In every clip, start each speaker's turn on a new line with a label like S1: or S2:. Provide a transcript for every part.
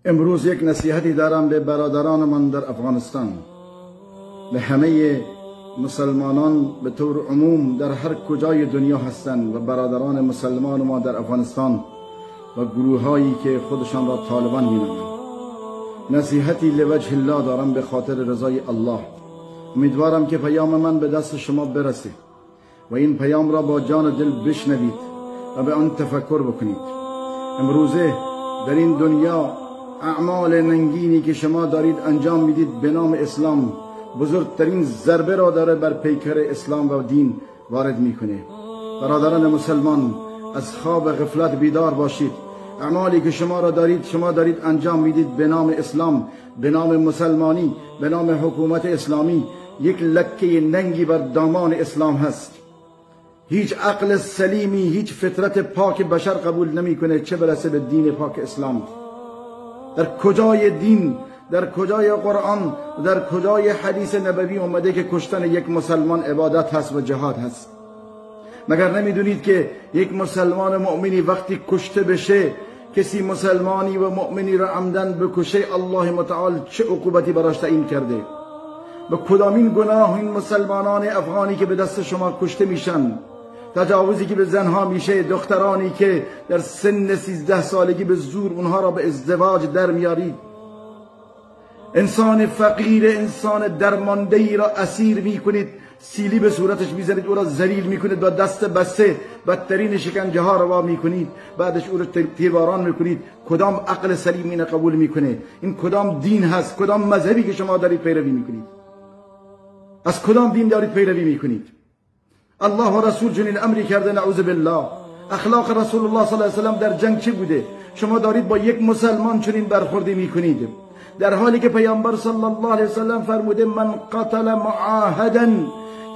S1: امروز یک نصیحتی دارم به برادران من در افغانستان، به همه مسلمانان به طور عموم در هر کجای دنیا هستند و برادران مسلمان ما در افغانستان و گروه هایی که خودشان را طالبان مینامند. نصیحتی لوجه الله دارم به خاطر رضای الله. امیدوارم که پیام من به دست شما برسه و این پیام را با جان و دل بشنوید و به آن تفکر بکنید. امروزه در این دنیا اعمال ننگینی که شما دارید انجام میدید به نام اسلام بزرگترین ضربه را داره بر پیکر اسلام و دین وارد میکنه. برادران مسلمان، از خواب غفلت بیدار باشید. اعمالی که شما دارید انجام میدید به نام اسلام، به نام مسلمانی، به نام حکومت اسلامی، یک لکه ننگی بر دامان اسلام هست. هیچ عقل سلیمی، هیچ فطرت پاک بشر قبول نمیکنه، چه برسه به دین پاک اسلام. در کجای دین، در کجای قرآن، در کجای حدیث نبوی اومده که کشتن یک مسلمان عبادت هست و جهاد هست؟ مگر نمیدونید که یک مسلمان مؤمنی وقتی کشته بشه، کسی مسلمانی و مؤمنی را عمدن بکشه، الله متعال چه عقوبتی براش تعیین کرده؟ به کدامین گناه این مسلمانان افغانی که به دست شما کشته میشن، تجاوزی که به زنها میشه، دخترانی که در سن 13 سالگی به زور اونها را به ازدواج در میارید، انسان فقیر، انسان درماندهی را اسیر میکنید، سیلی به صورتش میزنید، او را ذلیل میکنید و دست بسته بدترین شکنجه ها روا میکنید، بعدش او را تیرباران میکنید. کدام عقل سلیم این قبول میکنه؟ این کدام دین هست؟ کدام مذهبی که شما دارید پیروی میکنید؟ از کدام دین دارید پیروی میکنید؟ الله و رسول چنین امری کرده، نعوذ بالله. اخلاق رسول الله صلی الله علیه و سلم در جنگ چه بوده؟ شما دارید با یک مسلمان چنین برخوردی میکنید، در حالی که پیامبر صلی الله علیه و سلم فرموده من قتل معاهدا،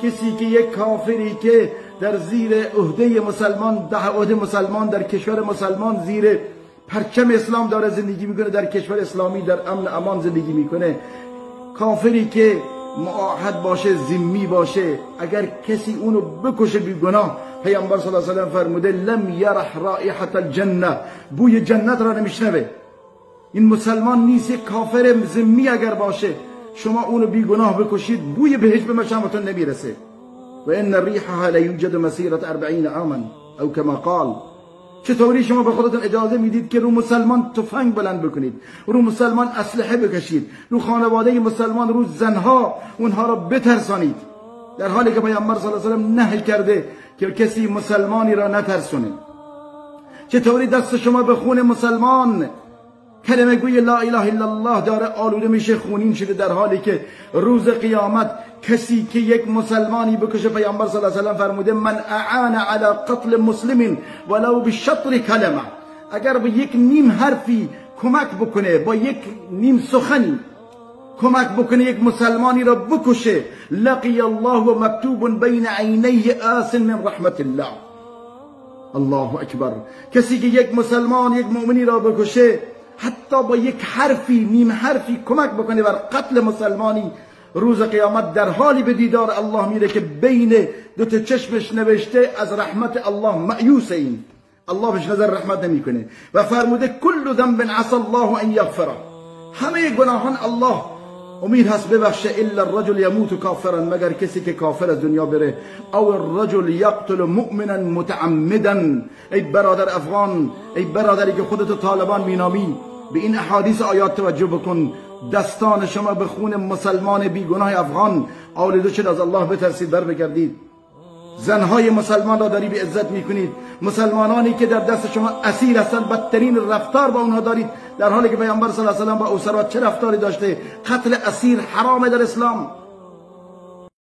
S1: کسی که یک کافری که در زیر عهده مسلمان، عهده مسلمان در کشور مسلمان زیر پرچم اسلام داره زندگی میکنه، در کشور اسلامی در امن امان زندگی میکنه، کافری که معاهد باشه، ذمی باشه، اگر کسی اونو بکشه بی گناه، پیامبر صلی الله علیه و سلم فرموده لم یرح رائحة الجنه، بوی جنت را نمیشنوه. این مسلمان نیست، یک کافر ذمی اگر باشه شما اونو بی گناه بکشید، بوی بهش به مشامتون نمیرسه. و ان ریحها لا یوجد مسیرة 40 عاما او کما قال. چطوری شما به خودتون اجازه میدید که رو مسلمان تفنگ بلند بکنید، رو مسلمان اسلحه بکشید، رو خانواده مسلمان، رو زنها اونها را بترسانید، در حالی که پیامبر صلی الله علیه و سلم نهی کرده که کسی مسلمانی را نترسونه؟ چطوری دست شما به خون مسلمان کلمه گوی لا اله الا الله داره آلوده میشه، خونین شده، در حالی که روز قیامت کسی که یک مسلمانی بکشه، پیامبر صلی الله علیه و سلم فرموده من اعان علی قتل مسلم ولو بشطر کلمه، اگر با یک نیم حرفی کمک بکنه، با یک نیم سخنی کمک بکنه یک مسلمانی را بکشه، لقی الله و مکتوب بین عینیه آس من رحمت الله. الله اکبر. کسی که یک مسلمان، یک مؤمنی را بکشه، حتی با یک حرفی، نیم حرفی کمک بکنه بر قتل مسلمانی، روز قیامت در حالی به دیدار الله میره که بین دو تا چشمش نوشته از رحمت الله مایوس، این الله بهش نظر رحمت نمیکنه. و فرموده کل ذنب عسى الله ان یغفره، همه گناهان الله امید هست ببخشه، الا الرجل یموت کافرا، مگر کسی که کافر از دنیا بره، او الرجل یقتل مؤمنا متعمدا. ای برادر افغان، ای برادری که خودتو طالبان مینامی، به این احادیث آیات توجه بکن. دستان شما به خون مسلمان بیگناه افغان آلوده شد، از الله بترسید، بر بگردید. زنهای مسلمان را داری به عزت میکنید، مسلمانانی که در دست شما اسیر هستند بدترین رفتار با اونها دارید، در حالی که پیامبر صلی الله علیه و سلم با اسرات چه رفتاری داشته؟ قتل اسیر حرام در اسلام.